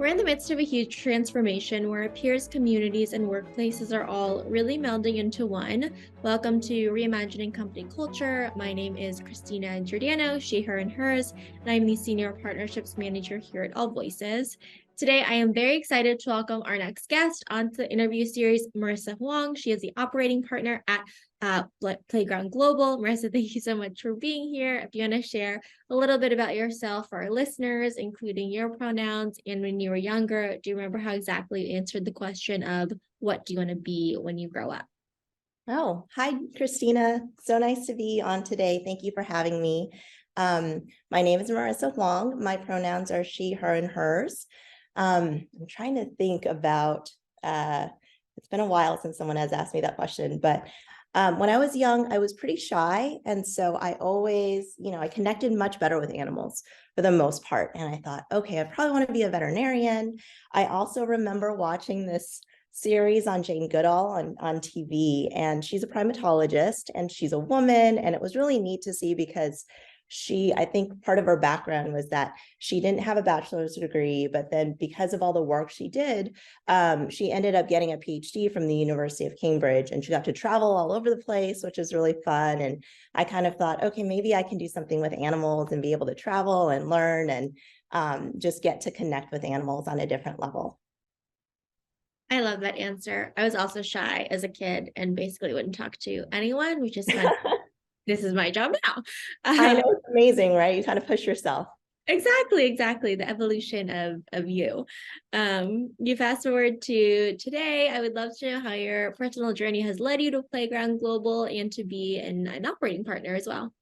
We're in the midst of a huge transformation where peers, communities, and workplaces are all really melding into one. Welcome to Reimagining Company Culture. My name is Christina Giordano, she, her, and hers, and I'm the Senior Partnerships Manager here at AllVoices. Today, I am very excited to welcome our next guest onto the interview series, Marissa Huang. She is the operating partner at Playground Global. Marissa, thank you so much for being here. If you want to share a little bit about yourself for our listeners, including your pronouns and when you were younger, do you remember how exactly you answered the question of what do you want to be when you grow up? Oh, hi, Christina. So nice to be on today. Thank you for having me. My name is Marissa Huang. My pronouns are she, her, and hers. I'm trying to think about, it's been a while since someone has asked me that question, but when I was young, I was pretty shy. And so I always, I connected much better with animals for the most part. And I thought, okay, I probably want to be a veterinarian. I also remember watching this series on Jane Goodall on TV, and she's a primatologist and she's a woman. And it was really neat to see because I think part of her background was that she didn't have a bachelor's degree, but then because of all the work she did, she ended up getting a PhD from the University of Cambridge, and she got to travel all over the place, which is really fun. And I kind of thought, okay, maybe I can do something with animals and be able to travel and learn and just get to connect with animals on a different level. I love that answer. I was also shy as a kid and basically wouldn't talk to anyone, which is kind of, this is my job now. I know, it's amazing, right? You kind of push yourself. Exactly. The evolution of you. You fast forward to today. I would love to know how your personal journey has led you to Playground Global and to be an operating partner as well.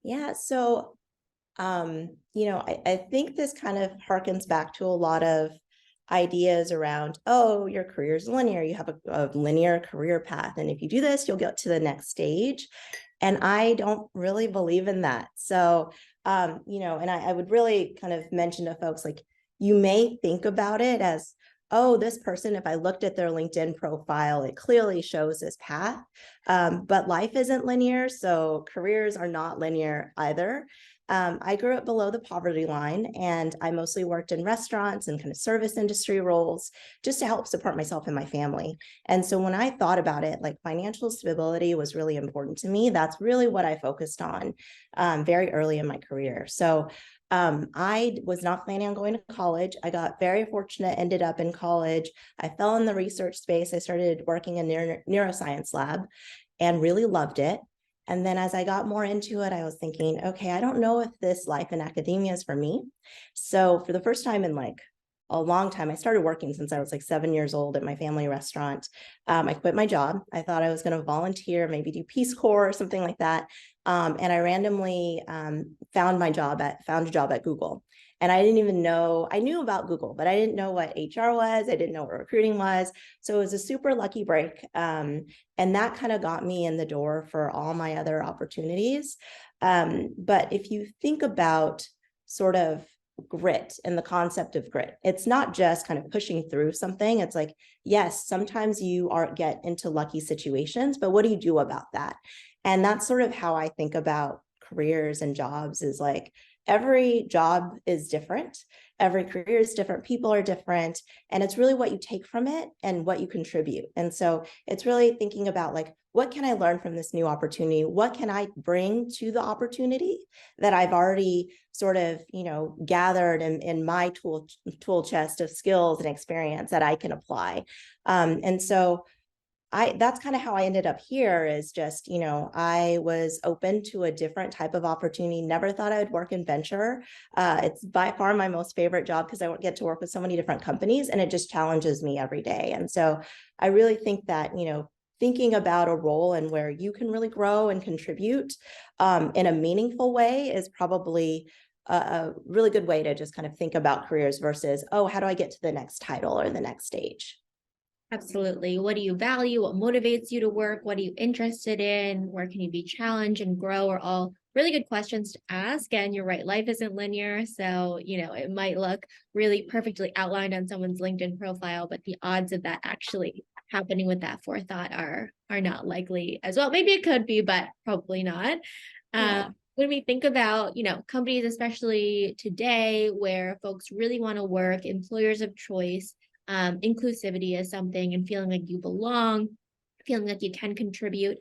Yeah, so I think this kind of harkens back to a lot of ideas around, oh, your career is linear. You have a linear career path. And if you do this, you'll get to the next stage. And I don't really believe in that. So, and I would really kind of mention to folks, like, you may think about it as, oh, this person, if I looked at their LinkedIn profile, it clearly shows this path. But life isn't linear. So careers are not linear either. I grew up below the poverty line, and I mostly worked in restaurants and kind of service industry roles just to help support myself and my family. And so when I thought about it, like, financial stability was really important to me. That's really what I focused on very early in my career. So I was not planning on going to college. I got very fortunate, ended up in college. I fell in the research space. I started working in neuroscience lab and really loved it. And then as I got more into it, I was thinking, okay, I don't know if this life in academia is for me. So for the first time in like a long time, I started working since I was like 7 years old at my family restaurant. I quit my job. I thought I was going to volunteer, maybe do Peace Corps or something like that. And I randomly found a job at Google. And I didn't even know, I knew about Google, but I didn't know what HR was. I didn't know what recruiting was. So it was a super lucky break. And that kind of got me in the door for all my other opportunities. But if you think about sort of grit and the concept of grit, it's not just kind of pushing through something. It's like, yes, sometimes you get into lucky situations, but what do you do about that? And that's sort of how I think about careers and jobs, is like, every job is different. Every career is different. People are different. And it's really what you take from it and what you contribute. And so it's really thinking about, like, what can I learn from this new opportunity? What can I bring to the opportunity that I've already sort of, gathered in my tool chest of skills and experience that I can apply. And so that's kind of how I ended up here, is just, I was open to a different type of opportunity. Never thought I would work in venture. It's by far my most favorite job because I get to work with so many different companies, and it just challenges me every day. And so I really think that, thinking about a role and where you can really grow and contribute in a meaningful way is probably a really good way to just kind of think about careers versus, oh, how do I get to the next title or the next stage? Absolutely. What do you value? What motivates you to work? What are you interested in? Where can you be challenged and grow? Are all really good questions to ask. And you're right, life isn't linear. So, it might look really perfectly outlined on someone's LinkedIn profile, but the odds of that actually happening with that forethought are not likely as well. Maybe it could be, but probably not. Yeah. When we think about, companies, especially today, where folks really want to work, employers of choice, inclusivity is something, and feeling like you belong, feeling like you can contribute,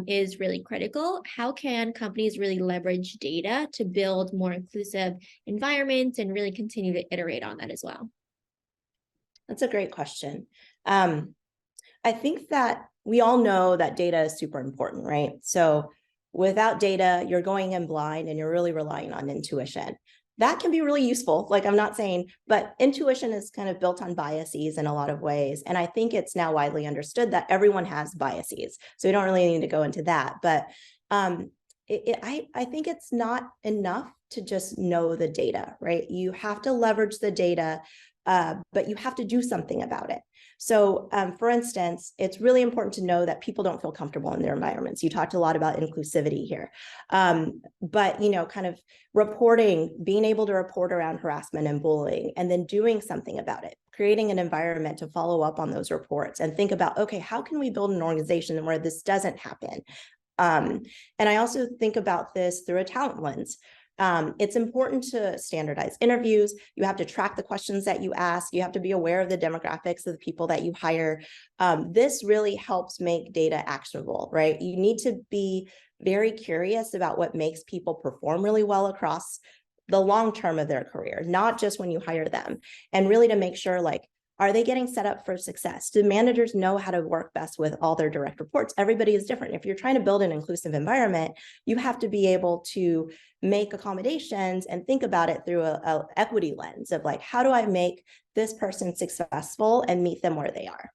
is really critical. How can companies really leverage data to build more inclusive environments and really continue to iterate on that as well? That's a great question. I think that we all know that data is super important, right? So without data, you're going in blind and you're really relying on intuition. That can be really useful. Like I'm not saying, but intuition is kind of built on biases in a lot of ways. And I think it's now widely understood that everyone has biases. So we don't really need to go into that. But I think it's not enough to just know the data, right? You have to leverage the data, but you have to do something about it. So for instance, it's really important to know that people don't feel comfortable in their environments. You talked a lot about inclusivity here, but kind of reporting, being able to report around harassment and bullying, and then doing something about it, creating an environment to follow up on those reports and think about, okay, how can we build an organization where this doesn't happen? And I also think about this through a talent lens. It's important to standardize interviews. You have to track the questions that you ask. You have to be aware of the demographics of the people that you hire. This really helps make data actionable, right? You need to be very curious about what makes people perform really well across the long term of their career, not just when you hire them, and really to make sure, like, are they getting set up for success? Do managers know how to work best with all their direct reports? Everybody is different. If you're trying to build an inclusive environment, you have to be able to make accommodations and think about it through a equity lens of like, how do I make this person successful and meet them where they are?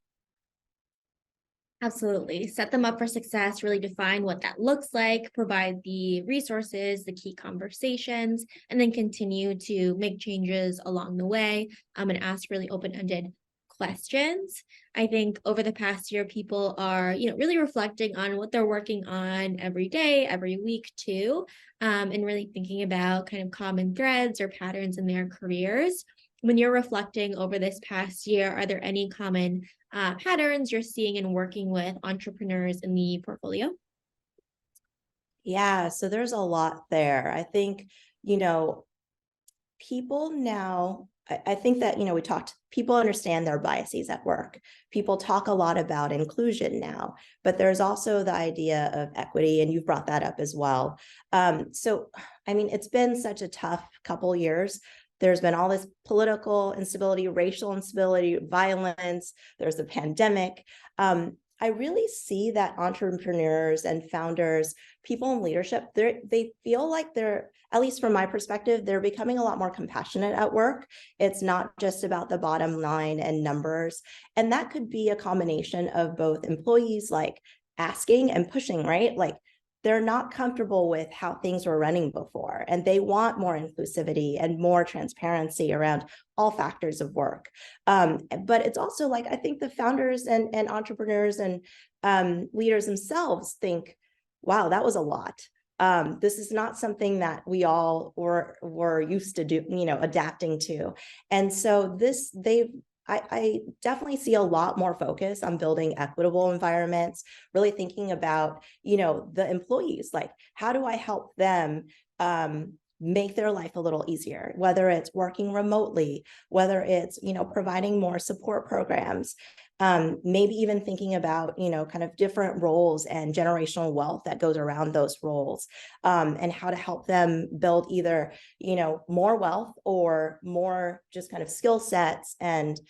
Absolutely. Set them up for success, really define what that looks like, provide the resources, the key conversations, and then continue to make changes along the way, and ask really open-ended questions. I think over the past year, people are, really reflecting on what they're working on every day, every week too, and really thinking about kind of common threads or patterns in their careers. When you're reflecting over this past year, are there any common patterns you're seeing in working with entrepreneurs in the portfolio? Yeah, so there's a lot there. I think, you know, people now, I think that, we talked, people understand their biases at work. People talk a lot about inclusion now, but there's also the idea of equity, and you've brought that up as well. So, I mean, it's been such a tough couple years. There's been all this political instability, racial instability, violence. There's a pandemic. I really see that entrepreneurs and founders, people in leadership, they feel like they're, at least from my perspective, they're becoming a lot more compassionate at work. It's not just about the bottom line and numbers. And that could be a combination of both employees like asking and pushing, right? Like they're not comfortable with how things were running before, and they want more inclusivity and more transparency around all factors of work. But it's also like, I think the founders and entrepreneurs and leaders themselves think, wow, that was a lot. This is not something that we all were used to do, adapting to. And so I definitely see a lot more focus on building equitable environments, really thinking about, the employees, like, how do I help them make their life a little easier, whether it's working remotely, whether it's, providing more support programs, maybe even thinking about, kind of different roles and generational wealth that goes around those roles, and how to help them build either, more wealth or more just kind of skill sets and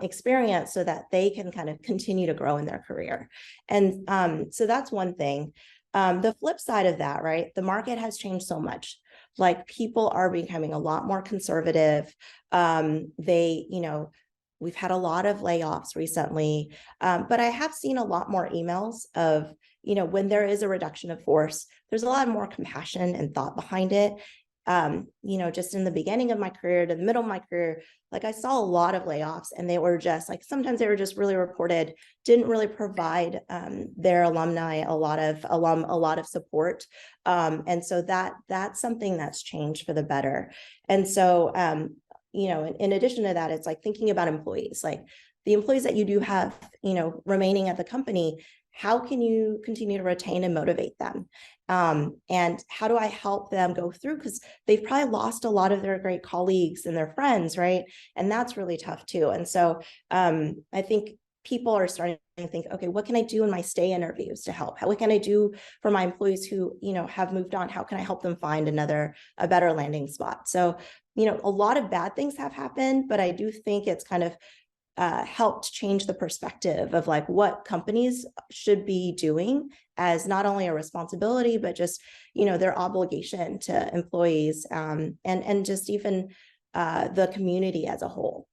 experience so that they can kind of continue to grow in their career. And so that's one thing. The flip side of that, right? The market has changed so much. Like people are becoming a lot more conservative. We've had a lot of layoffs recently, but I have seen a lot more emails of, when there is a reduction of force, there's a lot more compassion and thought behind it. Just in the beginning of my career to the middle of my career, like I saw a lot of layoffs, and they were just like, sometimes they were just really reported, didn't really provide their alumni a lot of support. And so that's something that's changed for the better. And so, in addition to that, it's like thinking about employees, like the employees that you do have, remaining at the company, how can you continue to retain and motivate them? And how do I help them go through? Because they've probably lost a lot of their great colleagues and their friends, right? And that's really tough too. And so I think people are starting to think, okay, what can I do in my stay interviews to help? What can I do for my employees who, have moved on? How can I help them find a better landing spot? So, a lot of bad things have happened, but I do think it's kind of helped change the perspective of like what companies should be doing as not only a responsibility, but just, their obligation to employees, and just even the community as a whole.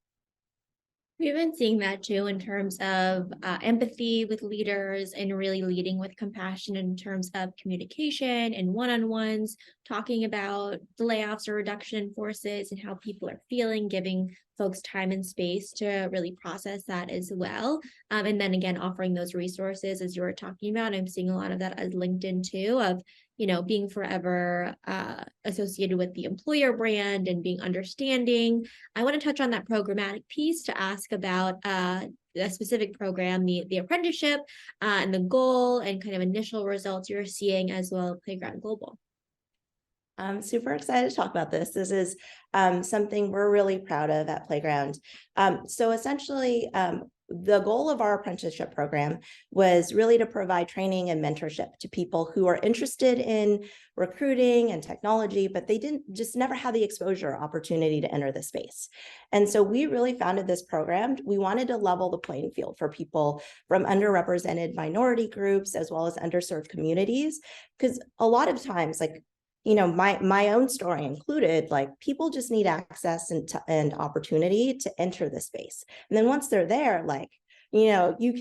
We've been seeing that too in terms of empathy with leaders and really leading with compassion in terms of communication and one-on-ones, talking about the layoffs or reduction in forces and how people are feeling, giving folks time and space to really process that as well. And then again, offering those resources as you were talking about. I'm seeing a lot of that as LinkedIn too, of being forever associated with the employer brand and being understanding. I want to touch on that programmatic piece to ask about a specific program, the apprenticeship, and the goal and kind of initial results you're seeing, as well as Playground Global. I'm super excited to talk about this. This is something we're really proud of at Playground. So essentially, the goal of our apprenticeship program was really to provide training and mentorship to people who are interested in recruiting and technology, but they never had the exposure or opportunity to enter the space. And so we really founded this program. We wanted to level the playing field for people from underrepresented minority groups as well as underserved communities, because a lot of times, like, my own story included, like, people just need access and opportunity to enter the space. And then once they're there, like, you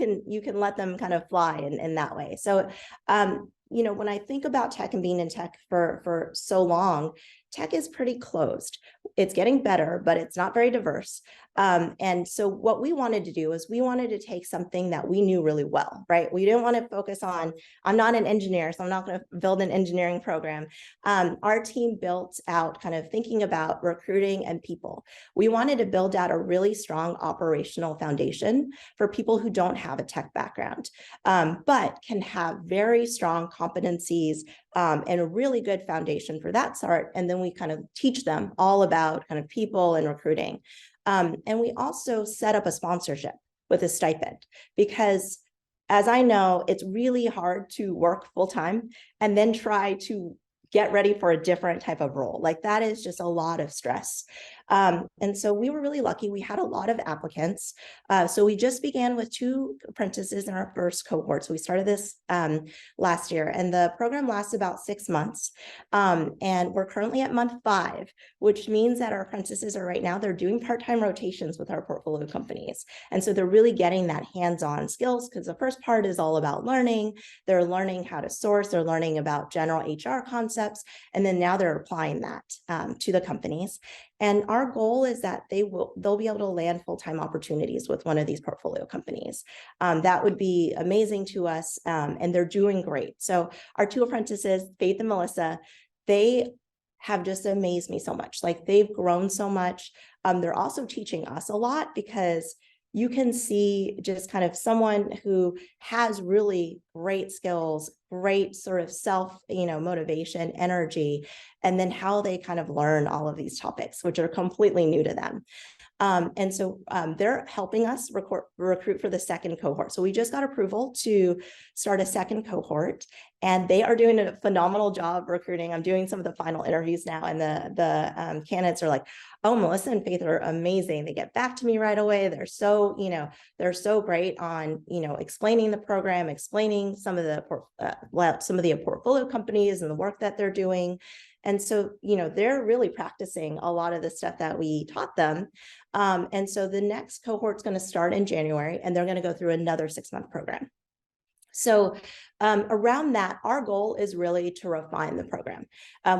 can let them kind of fly in that way. So, when I think about tech and being in tech for so long, tech is pretty closed. It's getting better, but it's not very diverse. And so what we wanted to do is we wanted to take something that we knew really well, right? We didn't want to focus on, I'm not an engineer, so I'm not going to build an engineering program. Our team built out kind of thinking about recruiting and people. We wanted to build out a really strong operational foundation for people who don't have a tech background, but can have very strong competencies and a really good foundation for that sort. And then we kind of teach them all about kind of people and recruiting. And we also set up a sponsorship with a stipend, because as I know, it's really hard to work full time and then try to get ready for a different type of role. Like, that is just a lot of stress. And so we were really lucky. We had a lot of applicants. So we just began with 2 apprentices in our first cohort. So we started this last year, and the program lasts about 6 months. And we're currently at month 5, which means that our apprentices are right now, they're doing part-time rotations with our portfolio companies. And so they're really getting that hands-on skills, because the first part is all about learning. They're learning how to source, they're learning about general HR concepts, and then now they're applying that to the companies. And our goal is that they'll be able to land full-time opportunities with one of these portfolio companies. That would be amazing to us, and they're doing great. So our 2 apprentices, Faith and Melissa, they have just amazed me so much. Like, they've grown so much. They're also teaching us a lot, because you can see just kind of someone who has really great skills, great sort of self, motivation, energy, and then how they kind of learn all of these topics, which are completely new to them. And so they're helping us recruit for the second cohort. So we just got approval to start a second cohort, and they are doing a phenomenal job recruiting. I'm doing some of the final interviews now, and the candidates are like, oh, Melissa and Faith are amazing. They get back to me right away. They're so, they're so great on, explaining the program, explaining some of the portfolio companies and the work that they're doing. And so, they're really practicing a lot of the stuff that we taught them. And so the next cohort's going to start in January, and they're going to go through another 6-month program. So around that, our goal is really to refine the program.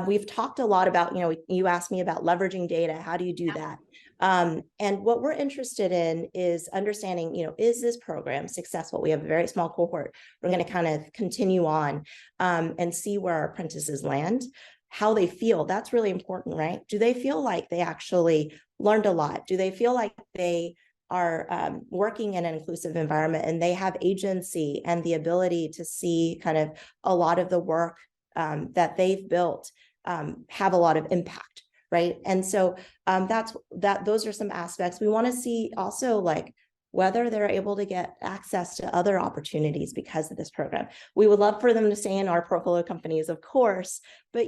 We've talked a lot about, you asked me about leveraging data. How do you do that? And what we're interested in is understanding, is this program successful? We have a very small cohort. We're going to kind of continue on and see where our apprentices land, how they feel. That's really important, right? Do they feel like they actually learned a lot? Do they feel like they working in an inclusive environment, and they have agency and the ability to see kind of a lot of the work that they've built have a lot of impact, right? And so those are some aspects. We want to see also like whether they're able to get access to other opportunities because of this program. We would love for them to stay in our portfolio companies, of course, but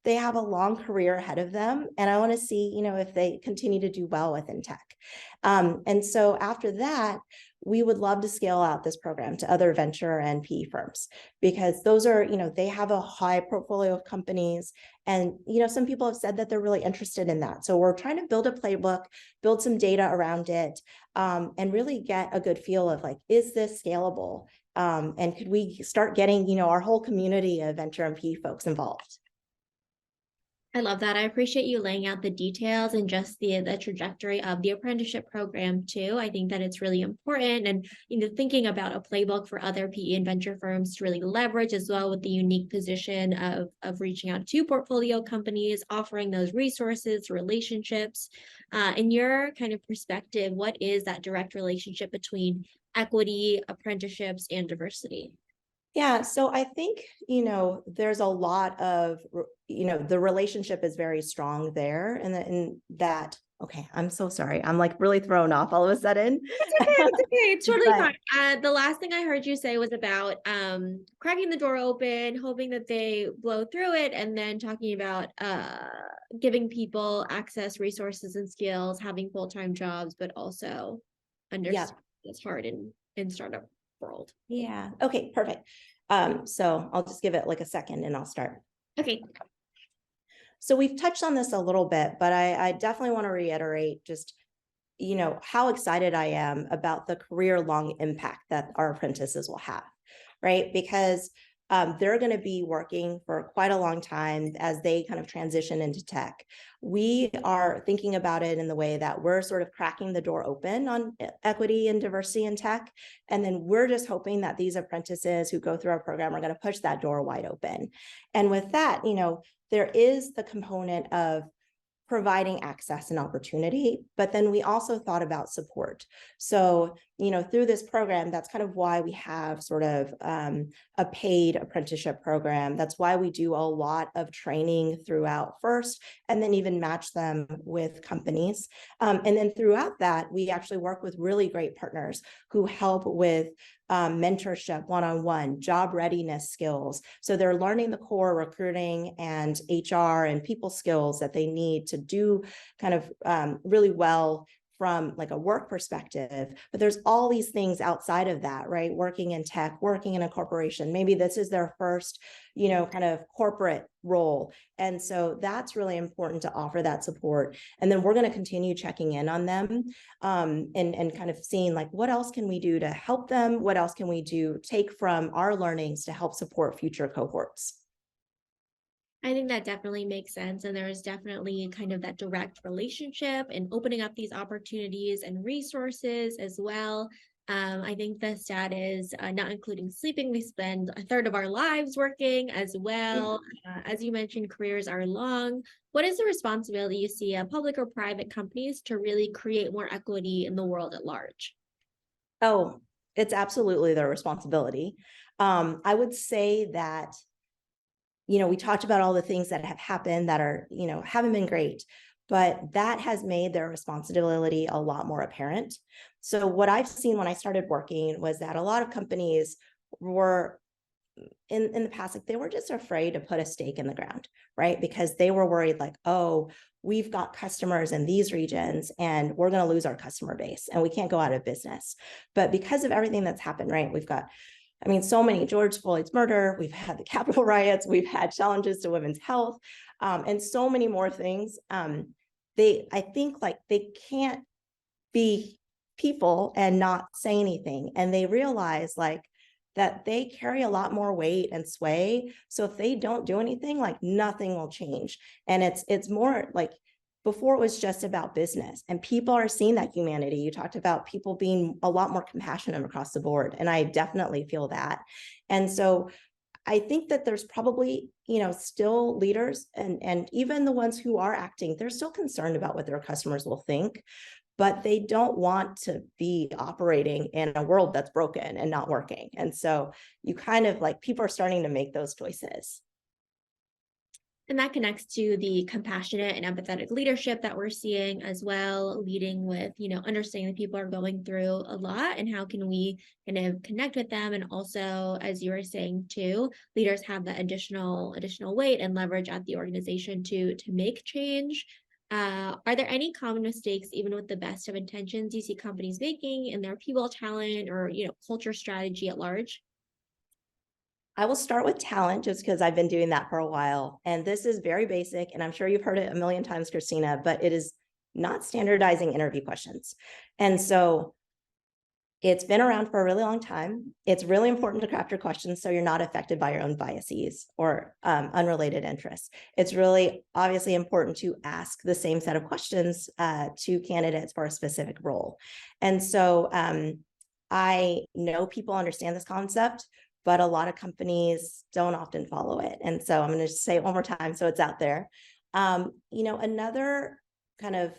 they have a long career ahead of them. And I want to see, if they continue to do well within tech. And so after that, we would love to scale out this program to other venture and PE firms, because those are, they have a high portfolio of companies. And, some people have said that they're really interested in that. So we're trying to build a playbook, build some data around it, and really get a good feel of like, is this scalable? And could we start getting, our whole community of venture and PE folks involved? I love that. I appreciate you laying out the details and just the trajectory of the apprenticeship program too. I think that it's really important, and thinking about a playbook for other PE and venture firms to really leverage as well, with the unique position of reaching out to portfolio companies, offering those resources, relationships. In your kind of perspective, what is that direct relationship between equity, apprenticeships, and diversity? Yeah, so I think, there's a lot of, the relationship is very strong there, and that, okay, I'm so sorry. I'm like really thrown off all of a sudden. It's okay. It's okay. It's totally But fine. The last thing I heard you say was about cracking the door open, hoping that they blow through it, and then talking about giving people access, resources, and skills, having full-time jobs, but also yeah, understand it's hard in startup world. yeah. Okay, perfect. So I'll just give it like a second and I'll start. Okay. So we've touched on this a little bit, but I definitely want to reiterate just, how excited I am about the career-long impact that our apprentices will have, right? Because they're going to be working for quite a long time as they kind of transition into tech. We are thinking about it in the way that we're sort of cracking the door open on equity and diversity in tech. And then we're just hoping that these apprentices who go through our program are going to push that door wide open. And with that, there is the component of providing access and opportunity, but then we also thought about support. So, through this program, that's kind of why we have sort of a paid apprenticeship program. That's why we do a lot of training throughout first, and then even match them with companies. And then throughout that, we actually work with really great partners who help with mentorship, one-on-one, job readiness skills. So they're learning the core recruiting and HR and people skills that they need to do kind of really well from like a work perspective. But there's all these things outside of that, right? Working in tech, working in a corporation. Maybe this is their first, kind of corporate role. And so that's really important to offer that support. And then we're going to continue checking in on them and kind of seeing like, what else can we do to help them? What else can we do, take from our learnings to help support future cohorts? I think that definitely makes sense. And there is definitely kind of that direct relationship and opening up these opportunities and resources as well. I think the stat is not including sleeping, we spend a third of our lives working as well. As you mentioned, careers are long. What is the responsibility you see of public or private companies to really create more equity in the world at large? Oh, it's absolutely their responsibility. I would say that we talked about all the things that have happened that are, haven't been great, but that has made their responsibility a lot more apparent. So what I've seen when I started working was that a lot of companies were in the past, like they were just afraid to put a stake in the ground, right? Because they were worried like, oh, we've got customers in these regions and we're going to lose our customer base and we can't go out of business. But because of everything that's happened, right? We've got so many, George Floyd's murder, we've had the Capitol riots, we've had challenges to women's health, and so many more things. I think like they can't be people and not say anything. And they realize like that they carry a lot more weight and sway. So if they don't do anything, like nothing will change. And it's more like, before it was just about business, and people are seeing that humanity. You talked about people being a lot more compassionate across the board, and I definitely feel that. And so I think that there's probably, still leaders and even the ones who are acting, they're still concerned about what their customers will think. but they don't want to be operating in a world that's broken and not working. And so you kind of like, people are starting to make those choices. And that connects to the compassionate and empathetic leadership that we're seeing as well, leading with, understanding that people are going through a lot and how can we kind of connect with them. And also, as you were saying too, leaders have that additional weight and leverage at the organization to make change. Are there any common mistakes, even with the best of intentions, you see companies making in their people talent or, culture strategy at large? I will start with talent just because I've been doing that for a while. And this is very basic, and I'm sure you've heard it a million times, Christina, but it is not standardizing interview questions. And so it's been around for a really long time. It's really important to craft your questions so you're not affected by your own biases or unrelated interests. It's really obviously important to ask the same set of questions to candidates for a specific role. And so I know people understand this concept, but a lot of companies don't often follow it. And so I'm going to say it one more time so it's out there. Another kind of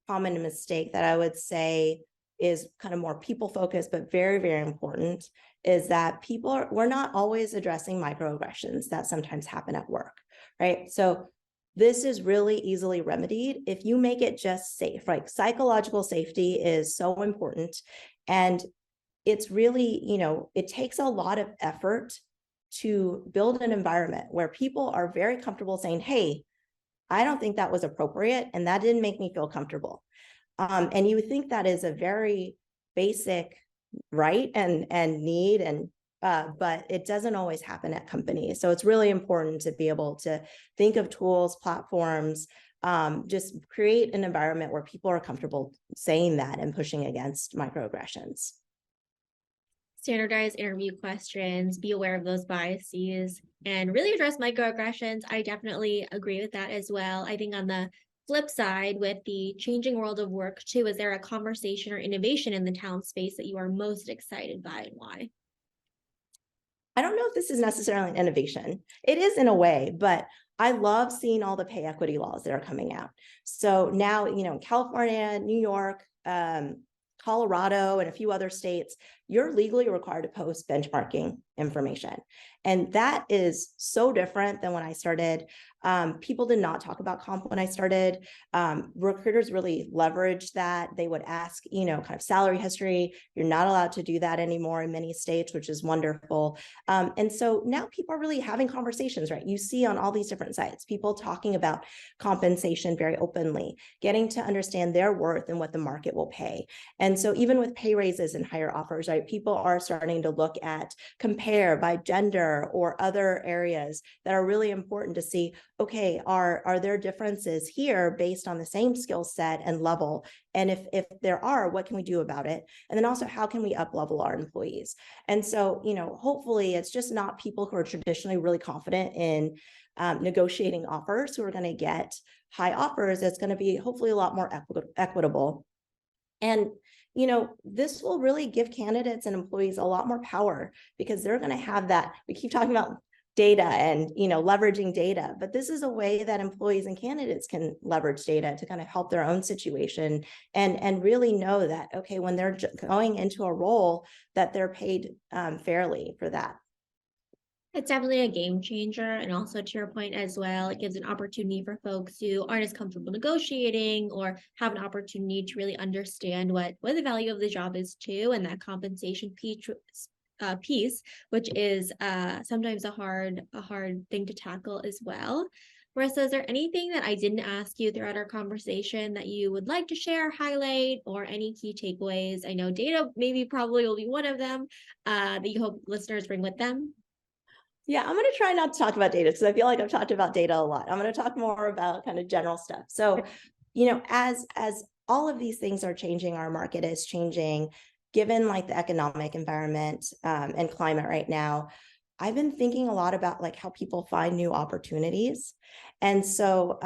common mistake that I would say is kind of more people focused, but very, very important, is that we're not always addressing microaggressions that sometimes happen at work, right? So this is really easily remedied if you make it just safe, right? Psychological safety is so important. And it's really, it takes a lot of effort to build an environment where people are very comfortable saying, hey, I don't think that was appropriate, and that didn't make me feel comfortable. And you would think that is a very basic right and need, and but it doesn't always happen at companies. So it's really important to be able to think of tools, platforms, just create an environment where people are comfortable saying that and pushing against microaggressions. Standardize interview questions, be aware of those biases, and really address microaggressions. I definitely agree with that as well. I think on the flip side, with the changing world of work too, is there a conversation or innovation in the talent space that you are most excited by and why? I don't know if this is necessarily an innovation. It is in a way, but I love seeing all the pay equity laws that are coming out. So now, California, New York, Colorado, and a few other states, you're legally required to post benchmarking information. And that is so different than when I started. People did not talk about comp when I started. Recruiters really leveraged that. They would ask, kind of salary history. You're not allowed to do that anymore in many states, which is wonderful. And so now people are really having conversations, right? You see on all these different sites, people talking about compensation very openly, getting to understand their worth and what the market will pay. And so even with pay raises and higher offers, right, people are starting to look at, compare by gender or other areas that are really important to see, okay, are there differences here based on the same skill set and level? And if there are, what can we do about it? And then also, how can we up-level our employees? And so, hopefully it's just not people who are traditionally really confident in negotiating offers who are going to get high offers. It's going to be hopefully a lot more equitable. And this will really give candidates and employees a lot more power because they're going to have that. We keep talking about data and, leveraging data, but this is a way that employees and candidates can leverage data to kind of help their own situation and really know that, okay, when they're going into a role, that they're paid fairly for that. It's definitely a game changer. And also to your point as well, it gives an opportunity for folks who aren't as comfortable negotiating or have an opportunity to really understand what the value of the job is too, and that compensation piece, which is sometimes a hard thing to tackle as well. Marissa, is there anything that I didn't ask you throughout our conversation that you would like to share, highlight, or any key takeaways? I know data probably will be one of them that you hope listeners bring with them. Yeah, I'm going to try not to talk about data because I feel like I've talked about data a lot. I'm going to talk more about kind of general stuff. So, as all of these things are changing, our market is changing, given like the economic environment and climate right now. I've been thinking a lot about like how people find new opportunities. And so,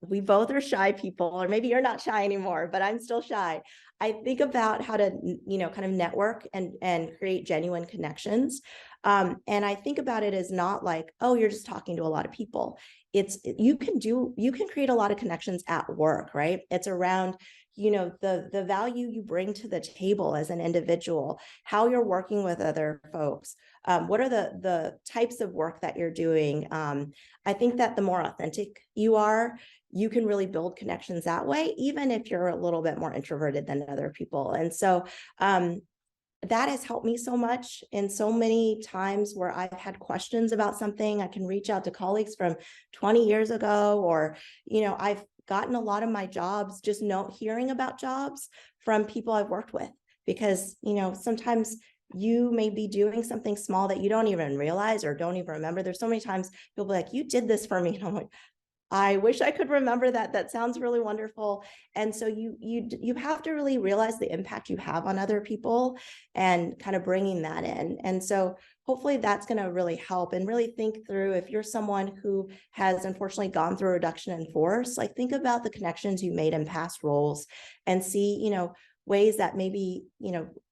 we both are shy people, or maybe you're not shy anymore, but I'm still shy. I think about how to, kind of network and create genuine connections. And I think about it as not like, oh, you're just talking to a lot of people. You can create a lot of connections at work, right? It's around, the value you bring to the table as an individual, how you're working with other folks, what are the types of work that you're doing. I think that the more authentic you are, you can really build connections that way, even if you're a little bit more introverted than other people. And so that has helped me so much. And so many times where I've had questions about something, I can reach out to colleagues from 20 years ago, or, I've gotten a lot of my jobs, just hearing about jobs from people I've worked with, because, sometimes you may be doing something small that you don't even realize or don't even remember. There's so many times people be like, you did this for me. And I'm like, I wish I could remember that. That sounds really wonderful. And so you have to really realize the impact you have on other people and kind of bringing that in. And so hopefully that's going to really help, and really think through, if you're someone who has unfortunately gone through a reduction in force, like think about the connections you made in past roles and see, ways that maybe,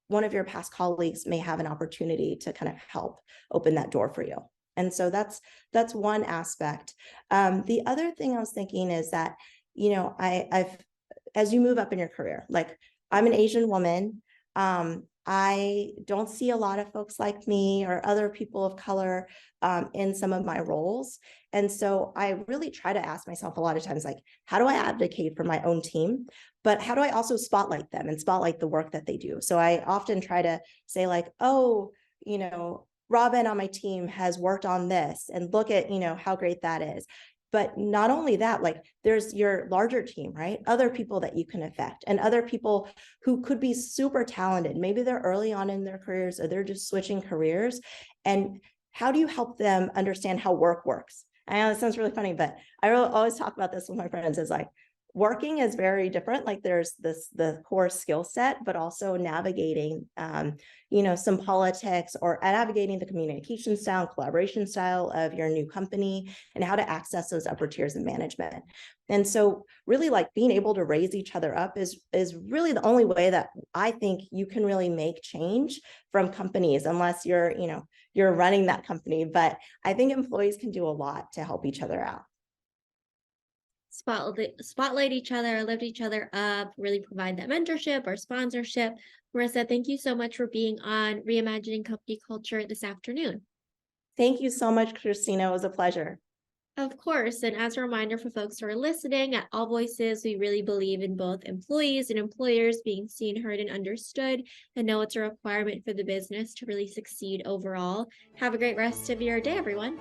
one of your past colleagues may have an opportunity to kind of help open that door for you. And so that's one aspect. The other thing I was thinking is that, I've, as you move up in your career, like I'm an Asian woman. I don't see a lot of folks like me or other people of color in some of my roles. And so I really try to ask myself a lot of times, like, how do I advocate for my own team? But how do I also spotlight them and spotlight the work that they do? So I often try to say like, oh, Robin on my team has worked on this, and look at, how great that is. But not only that, like there's your larger team, right? Other people that you can affect, and other people who could be super talented. Maybe they're early on in their careers, or they're just switching careers. And how do you help them understand how work works? I know it sounds really funny, but I always talk about this with my friends, is like, working is very different. Like there's the core skill set, but also navigating, some politics, or navigating the communication style, collaboration style of your new company, and how to access those upper tiers of management. And so really, like, being able to raise each other up is really the only way that I think you can really make change from companies, unless you're running that company. But I think employees can do a lot to help each other out. Spotlight each other, lift each other up, really provide that mentorship or sponsorship. Marissa, thank you so much for being on Reimagining Company Culture this afternoon. Thank you so much, Christina. It was a pleasure. Of course, and as a reminder for folks who are listening, at AllVoices, we really believe in both employees and employers being seen, heard, and understood, and know it's a requirement for the business to really succeed overall. Have a great rest of your day, everyone.